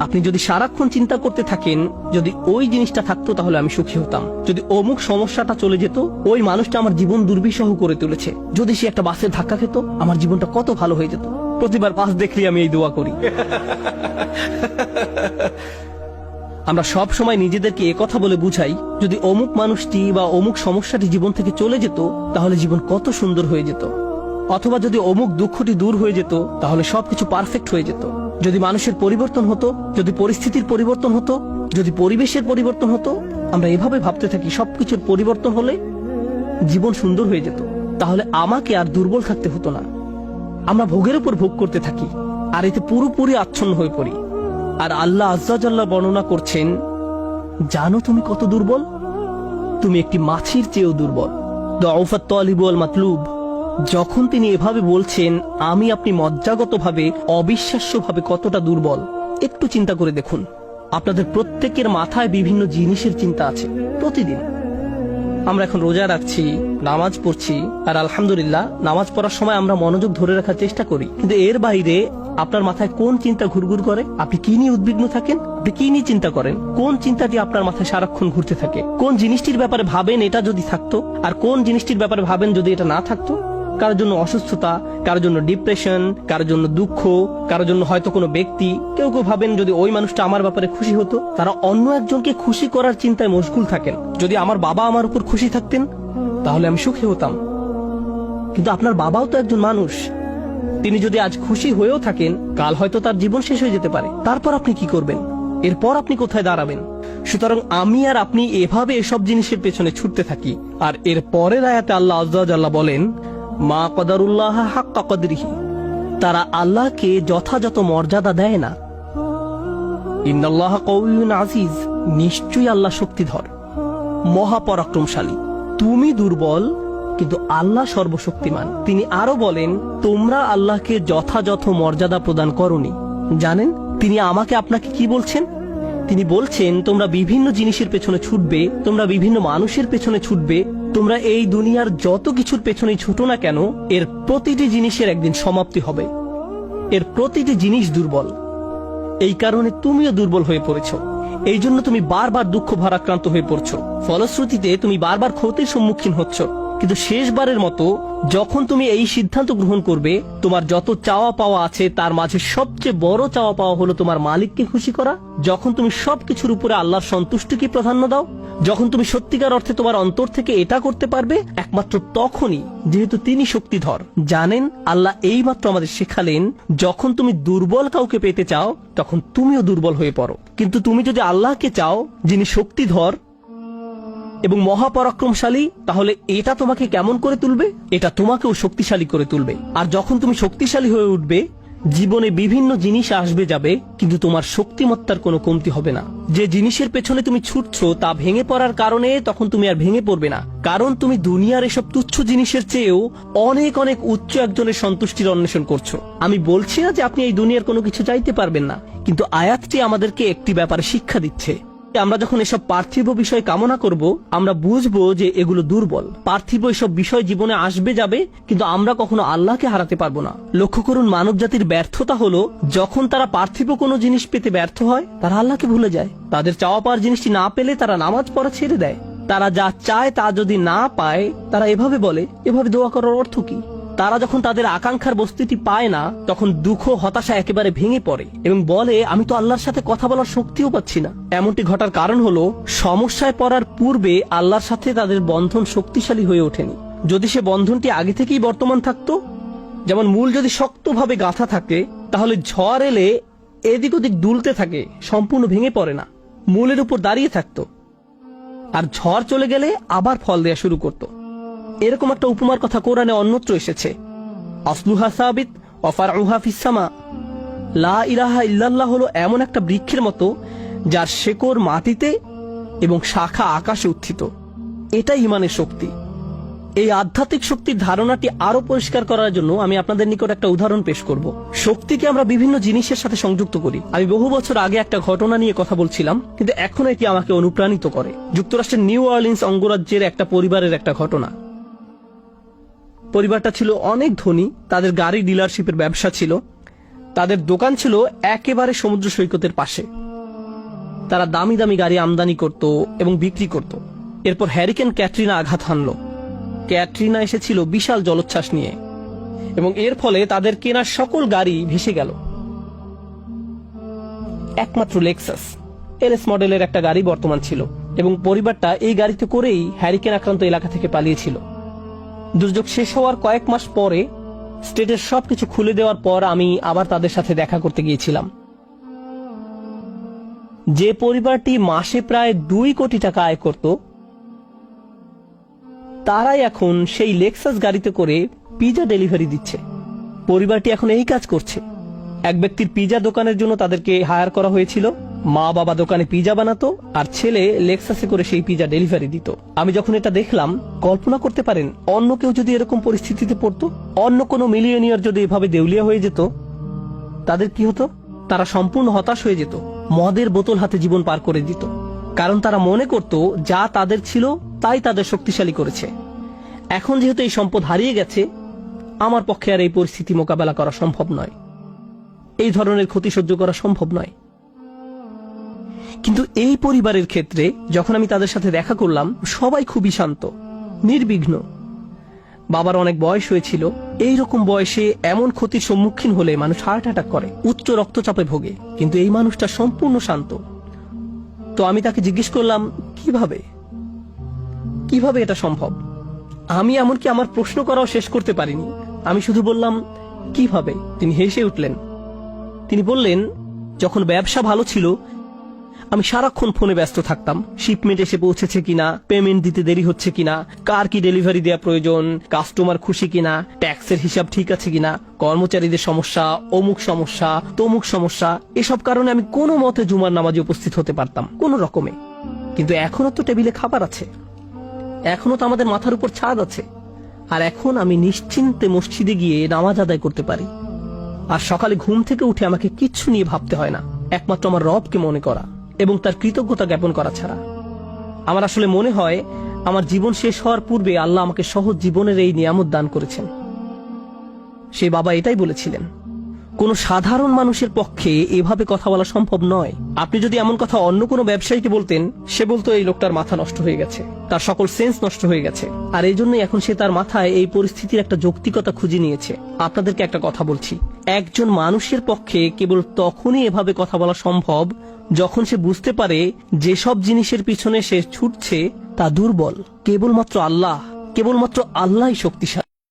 আপনি যদি সারাক্ষণ চিন্তা করতে থাকেন, যদি ওই জিনিসটা থাকতো তাহলে আমি সুখী হতাম, যদি অমুক সমস্যাটা চলে যেত, ওই মানুষটা আমার জীবন দুর্বিষহ করে তুলেছে, যদি সে একটা বাসের ধাক্কা খেত, আমার জীবনটা কত ভালো হয়ে যেত। প্রতিবার বাস দেখলে আমি এই দোয়া করি। আমরা সব সময় নিজেদেরকে একথা বলে বুঝাই, যদি অমুক মানুষটি বা অমুক সমস্যাটি জীবন থেকে চলে যেত তাহলে জীবন কত সুন্দর হয়ে যেত, অথবা যদি অমুক দুঃখটি দূর হয়ে যেত তাহলে সবকিছু পারফেক্ট হয়ে যেত। যদি মানুষের পরিবর্তন হতো, যদি পরিস্থিতির পরিবর্তন হতো, যদি পরিবেশের পরিবর্তন হতো, আমরা এভাবে ভাবতে থাকি সবকিছুর পরিবর্তন হলে জীবন সুন্দর হয়ে যেত, তাহলে আমাকে আর দুর্বল থাকতে হতো না। আমরা ভোগের উপর ভোগ করতে থাকি আর এতে পুরোপুরি আচ্ছন্ন হয়ে পড়ি। আর আল্লাহ আজ্জা জাল্লা বর্ণনা করছেন, জানো তুমি কত দুর্বল? তুমি একটি মাছির চেয়েও দুর্বল। দুআফাত তালিব ওয়াল মাতলুব। যখন তিনি এভাবে বলছেন, আমি আপনি মজ্জাগতভাবে অবিশ্বাস্যভাবে কতটা দুর্বল, একটু চিন্তা করে দেখুন। আপনাদের প্রত্যেকের মাথায় বিভিন্ন জিনিসের চিন্তা আছে প্রতিদিন। আমরা এখন রোজা রাখছি, নামাজ পড়ছি, আর আলহামদুলিল্লাহ নামাজ পড়ার সময় আমরা মনোযোগ ধরে রাখার চেষ্টা করি, কিন্তু এর বাইরে আপনার মাথায় কোন চিন্তা ঘুরঘুর করে? আপনি কি নিয়ে উদ্বিগ্ন থাকেন? আপনি কি নিয়ে চিন্তা করেন? কোন চিন্তাটি আপনার মাথায় সারাক্ষণ ঘুরতে থাকে? কোন জিনিসটির ব্যাপারে ভাবেন এটা যদি থাকতো, আর কোন জিনিসটির ব্যাপারে ভাবেন যদি এটা না থাকতো? কারোর জন্য অসুস্থতা, কারোর জন্য ডিপ্রেশন, কারোর জন্য দুঃখ, কারোর জন্য হয়তো কোনো ব্যক্তি। কেউ কেউ ভাবেন যদি ওই মানুষটা আমার ব্যাপারে খুশি হতো। তারা অন্য একজনকে খুশি করার চিন্তায় মশগুল থাকেন। যদি আমার বাবা আমার উপর খুশি থাকতেন তাহলে আমি সুখী হতাম। কিন্তু আপনার বাবাও তো একজন মানুষ, তিনি যদি আজ খুশি হয়েও থাকেন, কাল হয়তো তার জীবন শেষ হয়ে যেতে পারে। তারপর আপনি কি করবেন? এরপর আপনি কোথায় দাঁড়াবেন? সুতরাং আমি আর আপনি এভাবে এসব জিনিসের পেছনে ছুটতে থাকি। আর এর পরের আয়াতে আল্লাহ আজ্জা জাল্লা বলেন, মা কদারুল্লাহ হাক্কা কদরিহি, তারা আল্লাহকে যথাযথ মর্যাদা দেয় না। ইন্নাল্লাহ কাউইয়ুন আজিজ, নিশ্চয়ই আল্লাহ শক্তিধর, মহাপরাক্রমশালী। তুমি দুর্বল কিন্তু আল্লাহ সর্বশক্তিমান। তিনি আরো বলেন, তোমরা আল্লাহকে যথাযথ মর্যাদা প্রদান করনি। জানেন তিনি আমাকে আপনাকে কি বলছেন? তিনি বলছেন, তোমরা বিভিন্ন জিনিসের পেছনে ছুটবে, তোমরা বিভিন্ন মানুষের পেছনে ছুটবে, তোমরা এই দুনিয়ার যত কিছুর পেছনেই ছুটো না কেন, এর প্রতিটি জিনিসের একদিন সমাপ্তি হবে। এর প্রতিটি জিনিস দুর্বল। এই কারণে তুমিও দুর্বল হয়ে পড়েছ। এই জন্য তুমি বারবার দুঃখ ভারাক্রান্ত হয়ে পড়ছো। ফলশ্রুতিতে তুমি বারবার ক্ষতির সম্মুখীন হচ্ছ। কিন্তু শেষবারের মতো যখন তুমি এই সিদ্ধান্ত গ্রহণ করবে, তোমার যত চাওয়া পাওয়া আছে তার মাঝে সবচেয়ে বড় চাওয়া পাওয়া হলো তোমার মালিককে খুশি করা, যখন তুমি সবকিছুর উপরে আল্লাহর সন্তুষ্টিকে প্রাধান্য দাও, যখন তুমি সত্যিকার অর্থে তোমার অন্তর থেকে এটা করতে পারবে, একমাত্র তখনই, যেহেতু তিনি শক্তিধর। জানেন আল্লাহ এইমাত্র আমাদের শেখালেন, যখন তুমি দুর্বল কাউকে পেতে চাও তখন তুমিও দুর্বল হয়ে পড়ো। কিন্তু তুমি যদি আল্লাহকে চাও যিনি শক্তিধর এবং মহাপরাক্রমশালী, তাহলে এটা তোমাকে কেমন করে তুলবে? এটা তোমাকেও শক্তিশালী করে তুলবে। আর যখন তুমি শক্তিশালী হয়ে উঠবে, জীবনে বিভিন্ন জিনিস আসবে যাবে, কিন্তু তোমার শক্তিমত্তার কোনো কমতি হবে না। যে জিনিসের পেছনে তুমি ছুটছো তা ভেঙে পড়ার কারণে তখন তুমি আর ভেঙে পড়বে না, কারণ তুমি দুনিয়ার এসব তুচ্ছ জিনিসের চেয়েও অনেক অনেক উচ্চ একজনের সন্তুষ্টির অন্বেষণ করছো। আমি বলছি না যে আপনি এই দুনিয়ার কোনো কিছু চাইতে পারবেন না, কিন্তু আয়াতটি আমাদেরকে একটি ব্যাপারে শিক্ষা দিচ্ছে। আমরা যখন এসব পার্থিব বিষয় কামনা করব, আমরা বুঝবো যে এগুলো দুর্বল। পার্থিব এসব বিষয় জীবনে আসবে যাবে, কিন্তু আমরা কখনো আল্লাহকে হারাতে পারবো না। লক্ষ্য করুন, মানব জাতির ব্যর্থতা হলো যখন তারা পার্থিব কোনো জিনিস পেতে ব্যর্থ হয়, তারা আল্লাহকে ভুলে যায়। তাদের চাওয়া পাওয়ার জিনিসটি না পেলে তারা নামাজ পড়া ছেড়ে দেয়। তারা যা চায় তা যদি না পায়, তারা এভাবে বলে, এভাবে দোয়া করার অর্থ কি? তারা যখন তাদের আকাঙ্ক্ষার বস্তুটি পায় না, তখন দুঃখ হতাশা একেবারে ভেঙে পড়ে এবং বলে, আমি তো আল্লাহর সাথে কথা বলার শক্তিও পাচ্ছি না। এমনটি ঘটার কারণ হলো, সমস্যায় পড়ার পূর্বে আল্লাহর সাথে তাদের বন্ধন শক্তিশালী হয়ে ওঠেনি। যদি সে বন্ধনটি আগে থেকেই বর্তমান থাকতো, যেমন মূল যদি শক্তভাবে গাঁথা থাকে, তাহলে ঝড় এলে এদিক ওদিক দুলতে থাকে, সম্পূর্ণ ভেঙে পড়ে না, মূলের উপর দাঁড়িয়ে থাকতো। আর ঝড় চলে গেলে আবার ফল দেয়া শুরু করতো। এরকম একটা উপমার কথা কোরআনে অন্যত্র এসেছে, আসলুহা সাবিত ওয়া ফারউহা ফিস সামা। লা ইলাহা ইল্লাল্লাহ হলো এমন একটা বৃক্ষের মতো যার শেকড় মাটিতে এবং শাখা আকাশে উত্থিত। এটাই ঈমানের শক্তি। এই আধ্যাত্মিক শক্তির ধারণাটি আরো পরিষ্কার করার জন্য আমি আপনাদের নিকট একটা উদাহরণ পেশ করব। শক্তিকে আমরা বিভিন্ন জিনিসের সাথে সংযুক্ত করি। আমি বহু বছর আগে একটা ঘটনা নিয়ে কথা বলছিলাম, কিন্তু এখন এটি আমাকে অনুপ্রাণিত করে। যুক্তরাষ্ট্রের নিউ অরলিন্স অঙ্গরাজ্যের একটা পরিবারের একটা ঘটনা। পরিবারটা ছিল অনেক ধনী, তাদের গাড়ি ডিলারশিপের ব্যবসা ছিল। তাদের দোকান ছিল একেবারে সমুদ্র সৈকতের পাশে। তারা দামি দামি গাড়ি আমদানি করত এবং বিক্রি করত। এরপর হ্যারিকেন ক্যাটরিনা আঘাত হানল। ক্যাটরিনা এসেছিল বিশাল জলোচ্ছ্বাস নিয়ে এবং এর ফলে তাদের কেনা সকল গাড়ি ভেসে গেল। একমাত্র লেক্সাস এলএস মডেলের একটা গাড়ি বর্তমান ছিল এবং পরিবারটা এই গাড়িতে করেই হ্যারিকেন আক্রান্ত এলাকা থেকে পালিয়েছিল। দুর্যোগ শেষ হওয়ার কয়েক মাস পরে স্টেটের সবকিছু খুলে দেওয়ার পর আমি আবার তাদের সাথে দেখা করতে গিয়েছিলাম। যে পরিবারটি মাসে প্রায় 2 কোটি টাকা আয় করত, তারাই এখন সেই লেক্সাস গাড়িতে করে পিজা ডেলিভারি দিচ্ছে। পরিবারটি এখন এই কাজ করছে। এক ব্যক্তির পিজা দোকানের জন্য তাদেরকে হায়ার করা হয়েছিল। মা বাবা দোকানে পিজা বানাতো আর ছেলে লেক্সাসে করে সেই পিজা ডেলিভারি দিত। আমি যখন এটা দেখলাম, কল্পনা করতে পারেন অন্য কেউ যদি এরকম পরিস্থিতিতে পড়তো, অন্য কোনো মিলিয়নিয়ার যদি এভাবে দেউলিয়া হয়ে যেত, তাদের কি হতো? তারা সম্পূর্ণ হতাশ হয়ে যেত, মদের বোতল হাতে জীবন পার করে দিত। কারণ তারা মনে করত যা তাদের ছিল তাই তাদের শক্তিশালী করেছে। এখন যেহেতু এই সম্পদ হারিয়ে গেছে, আমার পক্ষে আর এই পরিস্থিতি মোকাবেলা করা সম্ভব নয়, এই ধরনের ক্ষতি সহ্য করা সম্ভব নয়। কিন্তু এই পরিবারের ক্ষেত্রে যখন আমি তাদের সাথে দেখা করলাম, সবাই খুবই শান্ত, নির্বিঘ্ন। বাবার অনেক বয়স হয়েছিল। এই রকম বয়সে এমন ক্ষতির সম্মুখীন হলে মানুষ হার্ট অ্যাটাক করে, উচ্চ রক্তচাপে ভোগে, কিন্তু এই মানুষটা সম্পূর্ণ শান্ত। তো আমি তাকে জিজ্ঞেস করলাম, কিভাবে এটা সম্ভব? আমি এমনকি আমার প্রশ্ন করাও শেষ করতে পারিনি। আমি শুধু বললাম, কিভাবে? তিনি হেসে উঠলেন। তিনি বললেন, যখন ব্যবসা ভালো ছিল আমি সারাক্ষণ ফোনে ব্যস্ত থাকতাম। শিপমেন্ট এসে পৌঁছেছে কিনা, পেমেন্ট দিতে দেরি হচ্ছে কিনা, কার কি ডেলিভারি দেওয়া প্রয়োজন, কাস্টমার খুশি কিনা, ট্যাক্সের হিসাব ঠিক আছে কিনা, কর্মচারীদের সমস্যা, অমুক সমস্যা, তমুক সমস্যা, এসব কারণে আমি কোনো মতে জুমার নামাজে উপস্থিত হতে পারতাম কোনো রকমে। কিন্তু এখনো তো টেবিলে খাবার আছে, এখনো তো আমাদের মাথার উপর ছাদ আছে, আর এখন আমি নিশ্চিন্তে মসজিদে গিয়ে নামাজ আদায় করতে পারি। আর সকালে ঘুম থেকে উঠে আমাকে কিচ্ছু নিয়ে ভাবতে হয় না, একমাত্র আমার রবকে মনে করা এবং তার কৃতজ্ঞতা জ্ঞাপন করা ছাড়া। আমার আসলে মনে হয় আমার জীবন শেষ হওয়ার পূর্বে আল্লাহ আমাকে সহজ জীবনের এই নিয়ামত দান করেছেন। সেই বাবা এটাই বলেছিলেন, কোন সাধারণ মানুষের পক্ষে এভাবে কথা বলা সম্ভব নয়। আপনি যদি এমন কথা অন্য কোনো ব্যবসায়ীকে বলতেন, সে বলতো এই লোকটার মাথা নষ্ট হয়ে গেছে, তার সকল সেন্স নষ্ট হয়ে গেছে। আর এই জন্যই এখন সে তার মাথায় এই পরিস্থিতির একটা যৌক্তিকতা খুঁজে নিয়েছে। আপনাদেরকে একটা কথা বলছি, একজন মানুষের পক্ষে কেবল তখনই এভাবে কথা বলা সম্ভব যখন সে বুঝতে পারে যেসব জিনিসের পিছনে সে ছুটছে তা দুর্বল। কেবলমাত্র আল্লাহই শক্তিশালী।